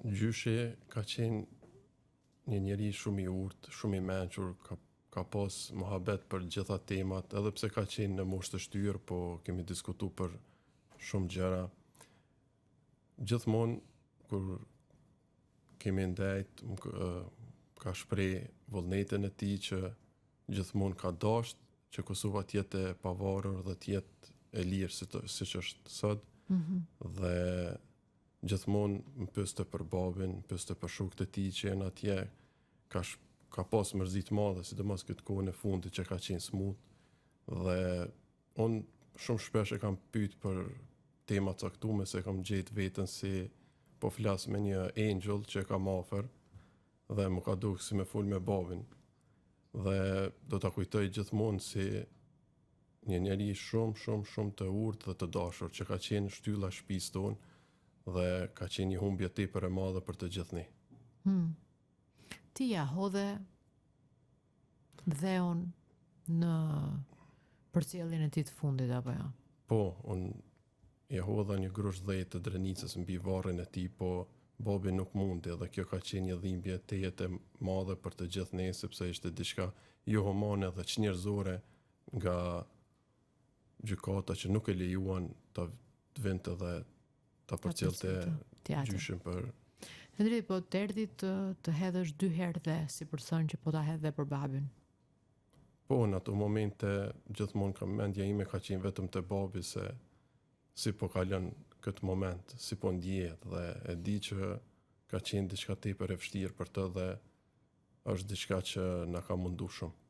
Gjyshi ka qenë një njeri shumë i urtë, shumë i mençur, ka pas mohabet për gjitha temat, edhe pse ka qenë në moshë të shtyrë, po kemi diskutu për shumë gjëra. Gjithmonë, kur kemi ndajt, ka shpreh vullnetin e tij që gjithmonë ka dashur që Kosova të jetë e pavarur dhe të jetë e lirë siç është sot. Dhe gjithmonë më pyeste për babin, më pyeste për shokët e tij që janë atje, ka pas mërzi të madhe, sidomos këtë kohën e fundit që ka qenë smut. Dhe unë shumë shpesh e kam pyet për tema caktuar, se kam gjetë veten si po flas me një angel që kam afër dhe më ka duke si me fol me babin. Dhe do ta kujtoj gjithmonë si një njeri shumë të urtë dhe të dashur që ka qenë shtylla e shtëpisë tonë dhe ka qenë një humbje tepër e madhe për të gjithë ne. Ti ja hodhe dheun në përcjelljen e tij të fundit apo jo? Po, unë ja hodha një grush dhej të drenicës mbi varrin e tij, po babi nuk mundi dhe kjo ka qenë një dhimbje tejet e madhe për të gjithë ne, sepse ishte diçka jo humane dhe çnjerëzore nga gjykata që nuk e lejuan të vinte dhe ta përcjellte gjyshin për... Hendri, po të erdhi të hedhësh 2 herë dhe si për thënë që po ta hedh dhe për babin? Po, në ato momente gjithmonë ka mendja ime ka qenë vetëm te babi, se si po kalon këtë moment, si po ndjehet, dhe e di që ka qenë diçka tepër e vështirë për të dhe është diçka që na ka mundu shumë.